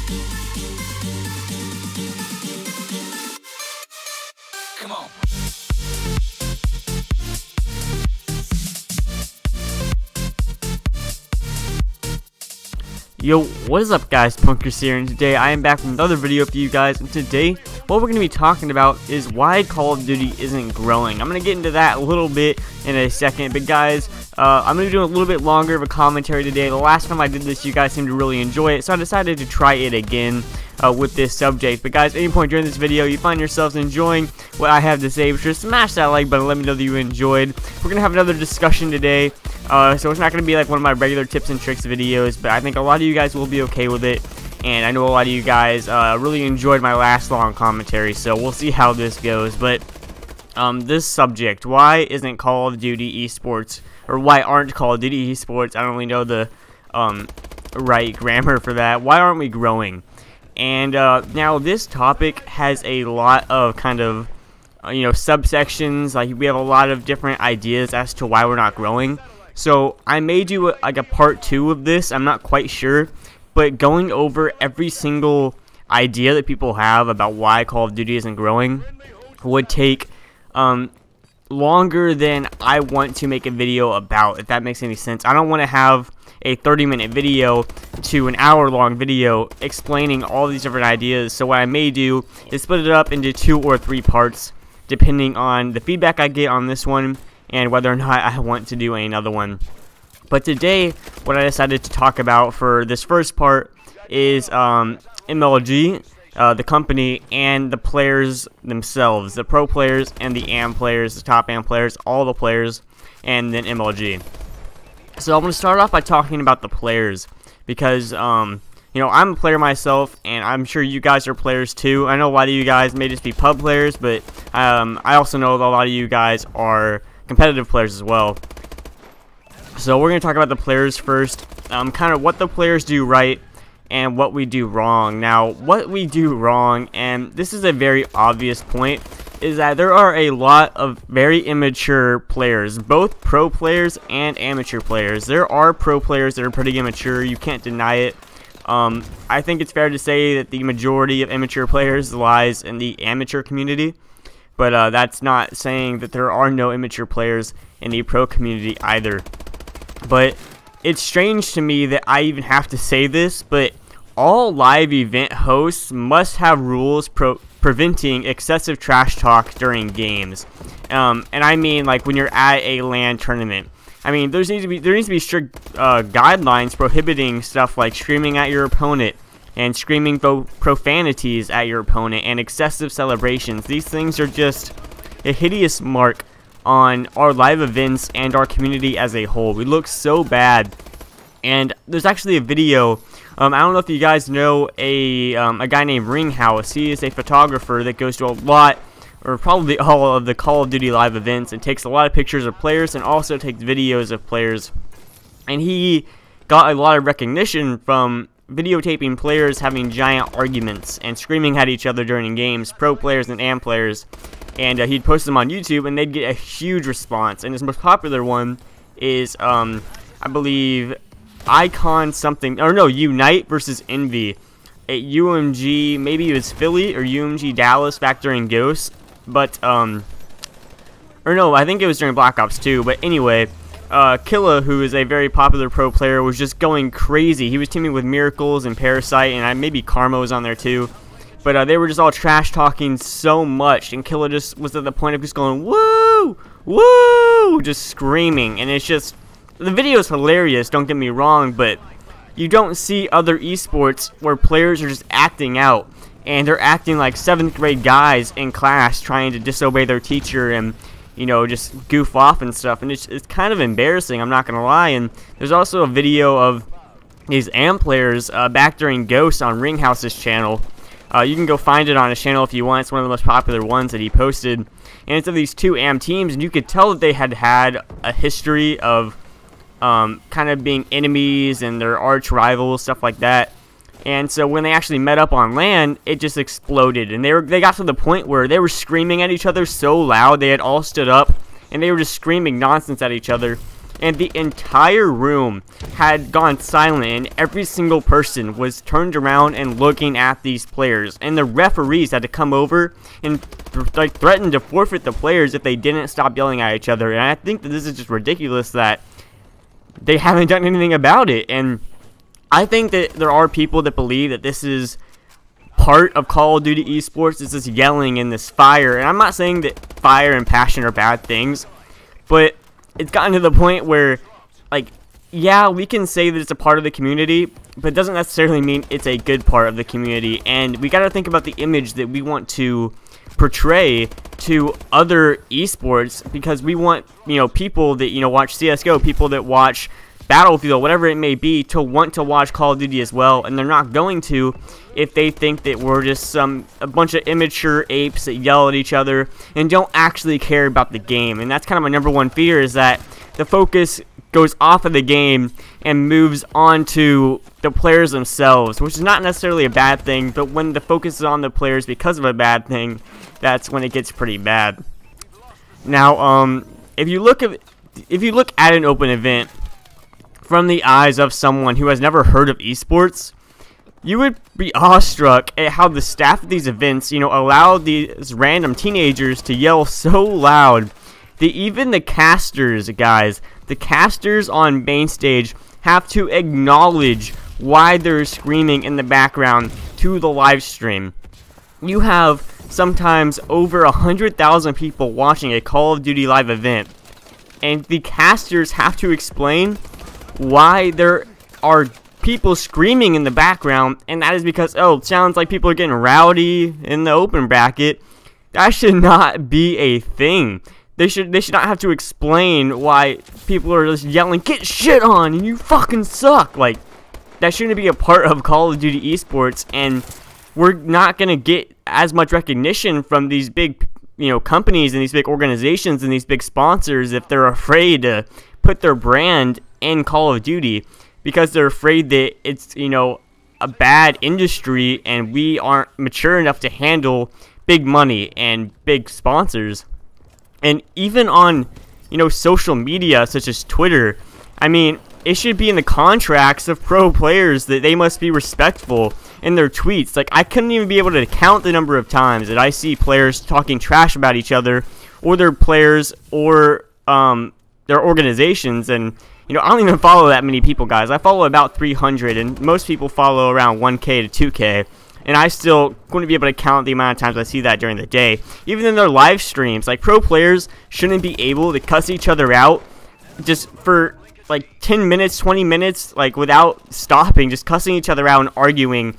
Come on. Yo, what is up guys, Punkerzz here, and today I am back with another video for you guys, and today what we're going to be talking about is why Call of Duty isn't growing. I'm going to get into that a little bit in a second, but guys, I'm going to be doing a little bit longer of a commentary today. The last time I did this, you guys seemed to really enjoy it, so I decided to try it again with this subject. But guys, at any point during this video you find yourselves enjoying what I have to say, be sure to smash that like button, let me know that you enjoyed. We're going to have another discussion today. So it's not going to be like one of my regular tips and tricks videos, but I think a lot of you guys will be okay with it, and I know a lot of you guys really enjoyed my last long commentary, so we'll see how this goes. But this subject, why isn't Call of Duty esports, or why aren't Call of Duty esports, I don't really know the right grammar for that, why aren't we growing? And now this topic has a lot of kind of subsections. Like, we have a lot of different ideas as to why we're not growing. So I may do like a part 2 of this, I'm not quite sure, but going over every single idea that people have about why Call of Duty isn't growing would take longer than I want to make a video about, if that makes any sense. I don't want to have a 30-minute video to an hour-long video explaining all these different ideas. So what I may do is split it up into 2 or 3 parts, depending on the feedback I get on this one and whether or not I want to do another one. But today, what I decided to talk about for this first part is MLG, the company, and the players themselves, the pro players and the AM players, the top AM players, all the players, and then MLG. So I'm going to start off by talking about the players, because I'm a player myself, and I'm sure you guys are players too. I know a lot of you guys may just be pub players, but I also know that a lot of you guys are competitive players as well. So we're going to talk about the players first, kind of what the players do right and what we do wrong. Now, what we do wrong, and this is a very obvious point, is that there are a lot of very immature players, both pro players and amateur players. There are pro players that are pretty immature, you can't deny it. I think it's fair to say that the majority of immature players lies in the amateur community, but that's not saying that there are no immature players in the pro community either. But it's strange to me that I even have to say this, but all live event hosts must have rules preventing excessive trash talk during games. And I mean, like, when you're at a LAN tournament. I mean, there needs to be strict guidelines prohibiting stuff like screaming at your opponent and screaming profanities at your opponent and excessive celebrations. These things are just a hideous mark on our live events and our community as a whole. We look so bad. And there's actually a video, I don't know if you guys know a guy named Ringhouse. He is a photographer that goes to a lot, or probably all, of the Call of Duty live events and takes a lot of pictures of players and also takes videos of players. And he got a lot of recognition from videotaping players having giant arguments and screaming at each other during games, pro players and AM players. And he'd post them on YouTube, and they'd get a huge response. And his most popular one is, I believe, Icon something, or no, Unite versus Envy at UMG, maybe it was Philly or UMG Dallas back during Ghost, but or no, I think it was during Black Ops 2. But anyway, Killa, who is a very popular pro player, was just going crazy. He was teaming with Miracles and Parasite, and maybe Karma was on there too. But they were just all trash talking so much, and Killa just was at the point of just going woo, woo, just screaming. And it's just, the video is hilarious, don't get me wrong, but you don't see other esports where players are just acting out, and they're acting like 7th grade guys in class trying to disobey their teacher and, just goof off and stuff. And it's kind of embarrassing, I'm not gonna lie. And there's also a video of these AM players back during Ghost on Ringhouse's channel. You can go find it on his channel if you want. It's one of the most popular ones that he posted. And it's of these 2 AM teams, and you could tell that they had a history of kind of being enemies and their arch rivals, stuff like that. And so when they actually met up on LAN, it just exploded. And they got to the point where they were screaming at each other so loud, they had all stood up, and they were just screaming nonsense at each other. and the entire room had gone silent, and every single person was turned around and looking at these players, and the referees had to come over and like threaten to forfeit the players if they didn't stop yelling at each other. And I think that this is just ridiculous that they haven't done anything about it. And I think that there are people that believe that this is part of Call of Duty esports, is this yelling and this fire. And I'm not saying that fire and passion are bad things, but it's gotten to the point where, like, yeah, we can say that it's a part of the community, but it doesn't necessarily mean it's a good part of the community. And we got to think about the image that we want to portray to other esports, because we want, you know, people that, you know, watch CSGO, people that watch Battlefield, whatever it may be, to want to watch Call of Duty as well. And they're not going to if they think that we're just a bunch of immature apes that yell at each other and don't actually care about the game. And that's kind of my number one fear, is that the focus goes off of the game and moves on to the players themselves, which is not necessarily a bad thing, but when the focus is on the players because of a bad thing, that's when it gets pretty bad. Now, if you look at an open event from the eyes of someone who has never heard of esports, you would be awestruck at how the staff of these events, you know, allow these random teenagers to yell so loud that even the casters, guys, the casters on main stage have to acknowledge why they're screaming in the background to the live stream. You have sometimes over 100,000 people watching a Call of Duty live event, and the casters have to explain why there are people screaming in the background, and that is because, oh, it sounds like people are getting rowdy in the open bracket. That should not be a thing. They should not have to explain why people are just yelling, "Get shit on," and "You fucking suck." Like, that shouldn't be a part of Call of Duty esports, and we're not gonna get as much recognition from these big, you know, companies and these big organizations and these big sponsors if they're afraid to put their brand in Call of Duty, because they're afraid that it's, you know, a bad industry and we aren't mature enough to handle big money and big sponsors. And even on, you know, social media such as Twitter, I mean, it should be in the contracts of pro players that they must be respectful in their tweets. Like, I couldn't even be able to count the number of times that I see players talking trash about each other or their players or their organizations. And, you know, I don't even follow that many people, guys. I follow about 300, and most people follow around 1K to 2K. And I still wouldn't be able to count the amount of times I see that during the day. Even in their live streams, like, pro players shouldn't be able to cuss each other out just for like 10 minutes, 20 minutes, like, without stopping, just cussing each other out and arguing,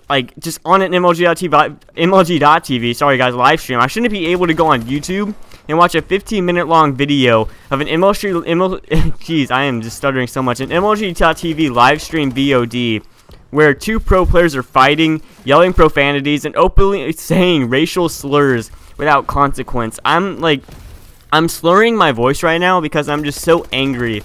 like, just on an MLG.TV, sorry guys, live stream. I shouldn't be able to go on YouTube and watch a 15-minute long video of an jeez, I am just stuttering so much, an MLG.TV live stream VOD where two pro players are fighting, yelling profanities, and openly saying racial slurs without consequence. I'm slurring my voice right now because I'm just so angry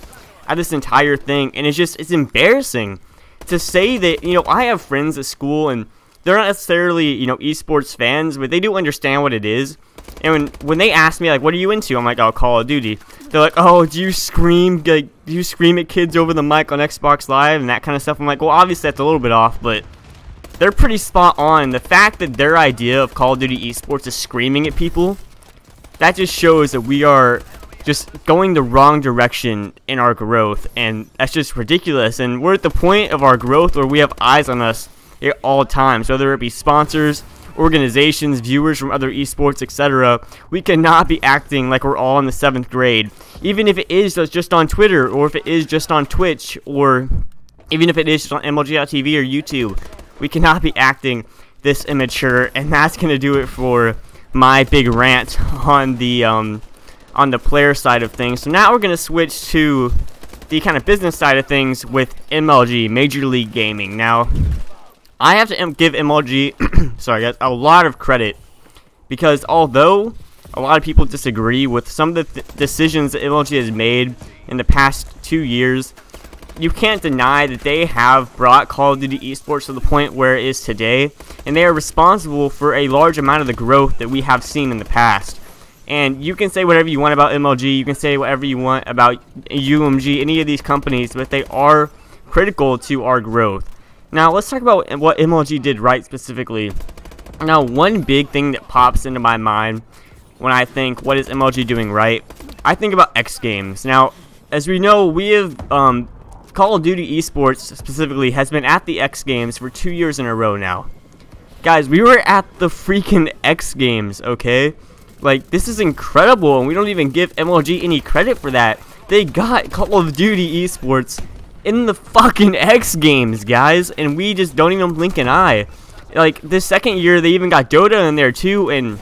at this entire thing, and it's embarrassing to say that, you know, I have friends at school and they're not necessarily, you know, esports fans, but they do understand what it is. And when they ask me, like, what are you into? I'm like, oh, Call of Duty. They're like, oh, do you scream at kids over the mic on Xbox Live and that kind of stuff? I'm like, well, obviously that's a little bit off, but they're pretty spot on. The fact that their idea of Call of Duty esports is screaming at people, that just shows that we are just going the wrong direction in our growth, and that's just ridiculous. And we're at the point of our growth where we have eyes on us at all times, whether it be sponsors, organizations, viewers from other esports, etc. We cannot be acting like we're all in the 7th grade, even if it is just on Twitter, or if it is just on Twitch, or even if it is just on MLG.TV or YouTube. We cannot be acting this immature, and that's gonna do it for my big rant on the player side of things. So now we're gonna switch to the kind of business side of things with MLG, Major League Gaming. Now, I have to give MLG sorry guys, a lot of credit, because although a lot of people disagree with some of the decisions that MLG has made in the past 2 years, you can't deny that they have brought Call of Duty esports to the point where it is today, and they are responsible for a large amount of the growth that we have seen in the past. And you can say whatever you want about MLG, you can say whatever you want about UMG, any of these companies, but they are critical to our growth. Now, let's talk about what MLG did right specifically. Now, one big thing that pops into my mind when I think, what is MLG doing right? I think about X Games. Now, as we know, we have Call of Duty Esports specifically has been at the X Games for 2 years in a row now. Guys, we were at the freaking X Games, okay? Like, this is incredible, and we don't even give MLG any credit for that. They got Call of Duty Esports in the fucking X Games, guys, and we just don't even blink an eye. Like, this second year, they even got Dota in there, too, and,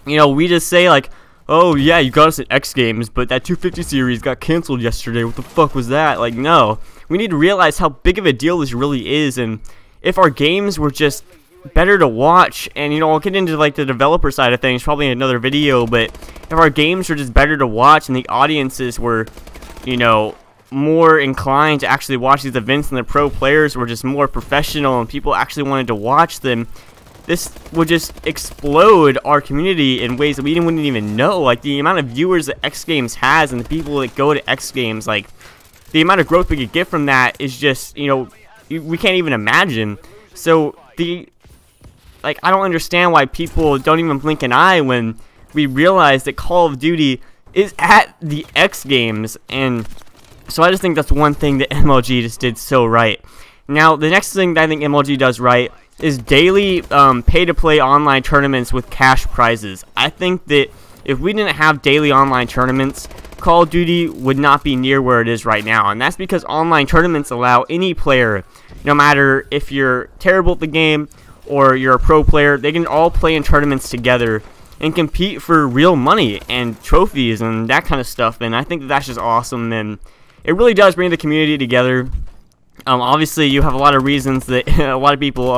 you know, we just say, like, oh, yeah, you got us at X Games, but that 250 series got canceled yesterday. What the fuck was that? Like, no. We need to realize how big of a deal this really is, and if our games were just better to watch, and, you know, I'll get into, like, the developer side of things probably in another video, but if our games were just better to watch and the audiences were, you know, more inclined to actually watch these events and the pro players were just more professional and people actually wanted to watch them, this would just explode our community in ways that we wouldn't even know. Like, the amount of viewers that X Games has and the people that go to X Games, like, the amount of growth we could get from that is just, you know, we can't even imagine. So, like, I don't understand why people don't even blink an eye when we realize that Call of Duty is at the X Games, and so I just think that's one thing that MLG just did so right. Now, the next thing that I think MLG does right is daily pay-to-play online tournaments with cash prizes. I think that if we didn't have daily online tournaments, Call of Duty would not be near where it is right now. And that's because online tournaments allow any player, no matter if you're terrible at the game or you're a pro player, they can all play in tournaments together and compete for real money and trophies and that kind of stuff. And I think that that's just awesome, and it really does bring the community together. Obviously, you have a lot of reasons that a lot of people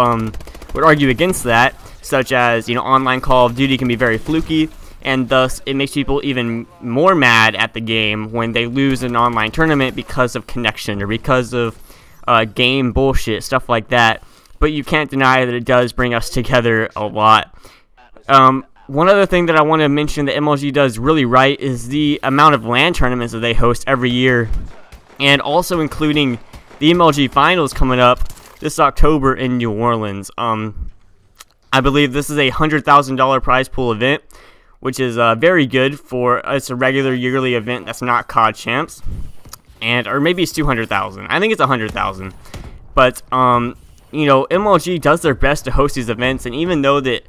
would argue against that, such as, you know, online Call of Duty can be very fluky, and thus it makes people even more mad at the game when they lose an online tournament because of connection or because of game bullshit, stuff like that. But you can't deny that it does bring us together a lot. One other thing that I want to mention that MLG does really right is the amount of LAN tournaments that they host every year, and also including the MLG Finals coming up this October in New Orleans. I believe this is a $100,000 prize pool event, which is very good for it's a regular yearly event that's not COD Champs, and or maybe it's 200,000. I think it's 100,000. But you know, MLG does their best to host these events, and even though that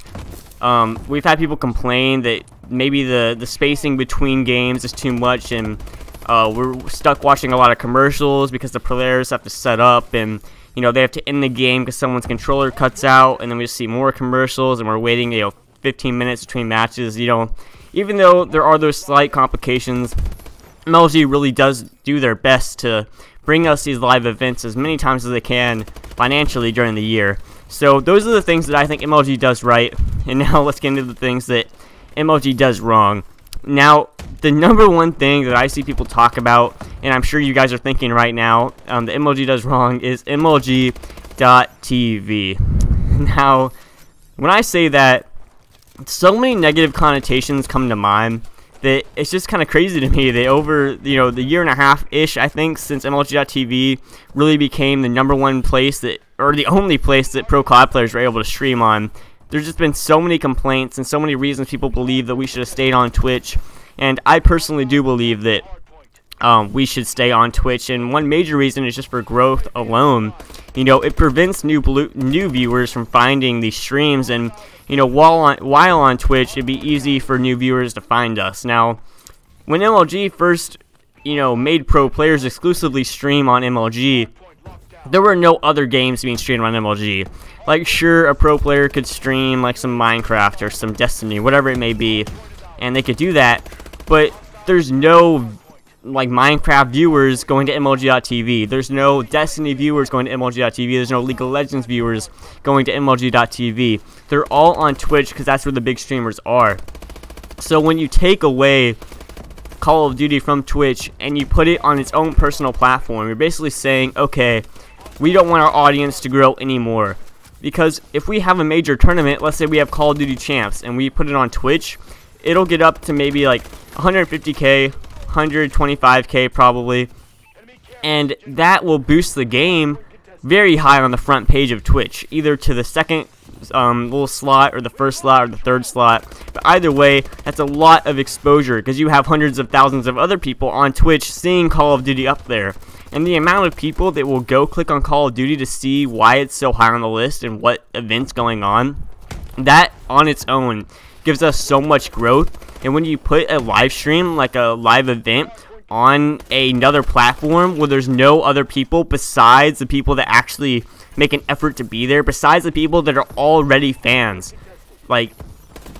we've had people complain that maybe the spacing between games is too much, and we're stuck watching a lot of commercials because the players have to set up, and, you know, they have to end the game because someone's controller cuts out, and then we just see more commercials, and we're waiting, you know, 15 minutes between matches. You know, even though there are those slight complications, MLG really does do their best to bring us these live events as many times as they can financially during the year. So those are the things that I think MLG does right, and now let's get into the things that MLG does wrong. Now, the number one thing that I see people talk about, and I'm sure you guys are thinking right now, that MLG does wrong, is MLG.TV. Now, when I say that, so many negative connotations come to mind that it's just kind of crazy to me that over, you know, the year and a half-ish, I think, since MLG.TV really became the number one place that, or the only place that pro COD players were able to stream on, there's just been so many complaints and so many reasons people believe that we should have stayed on Twitch. And I personally do believe that we should stay on Twitch, and one major reason is just for growth alone. You know, it prevents new viewers from finding these streams, and, you know, while on Twitch, it'd be easy for new viewers to find us. Now, when MLG first, you know, made pro players exclusively stream on MLG, there were no other games being streamed on MLG. Like, sure, a pro player could stream like some Minecraft or some Destiny, whatever it may be, and they could do that, but there's no, like, Minecraft viewers going to MLG.TV. There's no Destiny viewers going to MLG.TV. There's no League of Legends viewers going to MLG.TV. They're all on Twitch because that's where the big streamers are. So when you take away Call of Duty from Twitch and you put it on its own personal platform, you're basically saying, okay, we don't want our audience to grow anymore. Because if we have a major tournament, let's say we have Call of Duty Champs, and we put it on Twitch, it'll get up to maybe like 150k, 125k probably, and that will boost the game very high on the front page of Twitch, either to the second little slot or the first slot or the third slot. But either way, that's a lot of exposure because you have hundreds of thousands of other people on Twitch seeing Call of Duty up there, and the amount of people that will go click on Call of Duty to see why it's so high on the list and what events going on, that on its own gives us so much growth. And when you put a live stream, like a live event, on another platform where there's no other people besides the people that actually make an effort to be there, besides the people that are already fans, like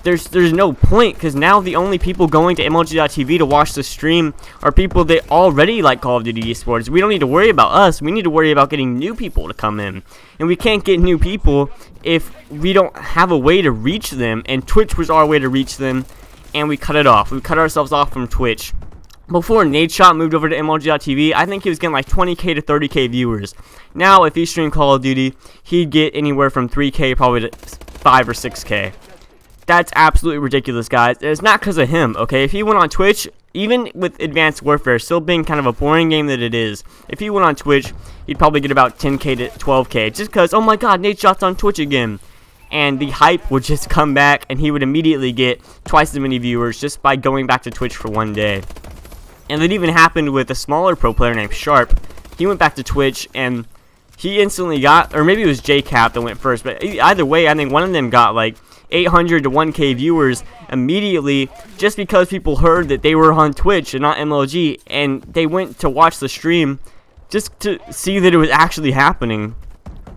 there's no point, because now the only people going to MLG.TV to watch the stream are people that already like Call of Duty esports. We don't need to worry about us, we need to worry about getting new people to come in, and we can't get new people if we don't have a way to reach them, and Twitch was our way to reach them, and we cut it off. We cut ourselves off from Twitch. Before Nadeshot moved over to MLG.TV, I think he was getting like 20k to 30k viewers. Now, if he streamed Call of Duty, he'd get anywhere from 3k probably to 5 or 6k. That's absolutely ridiculous, guys. It's not because of him, okay? If he went on Twitch, even with Advanced Warfare still being kind of a boring game that it is, if he went on Twitch, he'd probably get about 10k to 12k, just because, oh my god, Nadeshot's on Twitch again. And the hype would just come back, and he would immediately get twice as many viewers just by going back to Twitch for one day. And it even happened with a smaller pro player named Sharp. He went back to Twitch, and he instantly got, or maybe it was JCap that went first, but either way, I think one of them got like 800 to 1k viewers immediately, just because people heard that they were on Twitch and not MLG, and they went to watch the stream just to see that it was actually happening.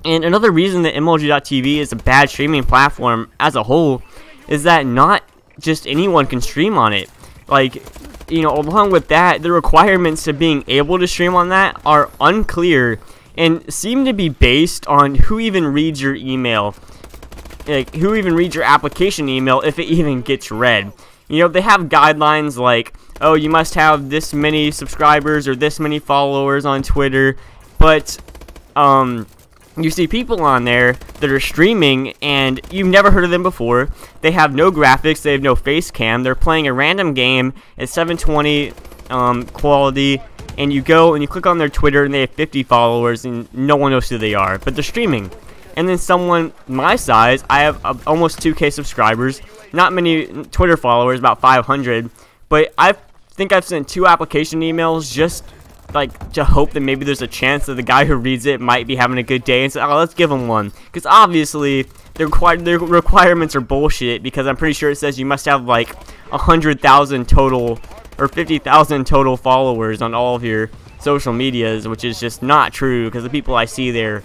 And another reason that MLG.TV is a bad streaming platform as a whole is that not just anyone can stream on it. Like, you know, along with that, the requirements to being able to stream on that are unclear and seem to be based on who even reads your email, like who even reads your application email, if it even gets read. You know, they have guidelines like, oh, you must have this many subscribers or this many followers on Twitter, but you see people on there that are streaming and you've never heard of them before. They have no graphics, they have no face cam, they're playing a random game at 720 quality, and you go and you click on their Twitter and they have 50 followers and no one knows who they are, but they're streaming. And then someone my size, I have almost 2k subscribers, not many Twitter followers, about 500, but I think I've sent 2 application emails just like to hope that maybe there's a chance that the guy who reads it might be having a good day, and say, oh, let's give him one, because obviously their requirements are bullshit, because I'm pretty sure it says you must have like 100,000 total or 50,000 total followers on all of your social medias, which is just not true, because the people I see there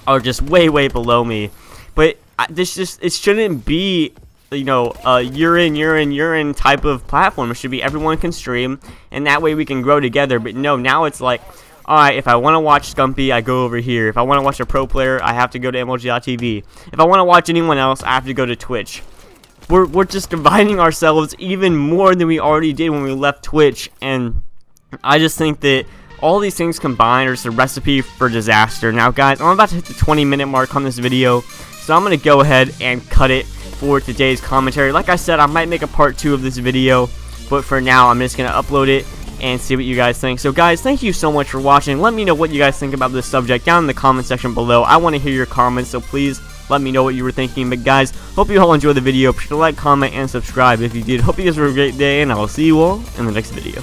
are just way below me. But it shouldn't be, you know, a you're in type of platform. It should be everyone can stream, and that way we can grow together. But no, now it's like, alright, if I want to watch Scumpy, I go over here. If I want to watch a pro player, I have to go to MLG.TV. If I want to watch anyone else, I have to go to Twitch. We're just dividing ourselves even more than we already did when we left Twitch, and I just think that all these things combined are just a recipe for disaster. Now, guys, I'm about to hit the 20-minute mark on this video, so I'm going to go ahead and cut it for today's commentary. Like I said, I might make a part 2 of this video, but for now, I'm just going to upload it and see what you guys think. So, guys, thank you so much for watching. Let me know what you guys think about this subject down in the comment section below. I want to hear your comments, so please let me know what you were thinking. But, guys, hope you all enjoyed the video. Be sure to like, comment, and subscribe if you did. Hope you guys have a great day, and I will see you all in the next video.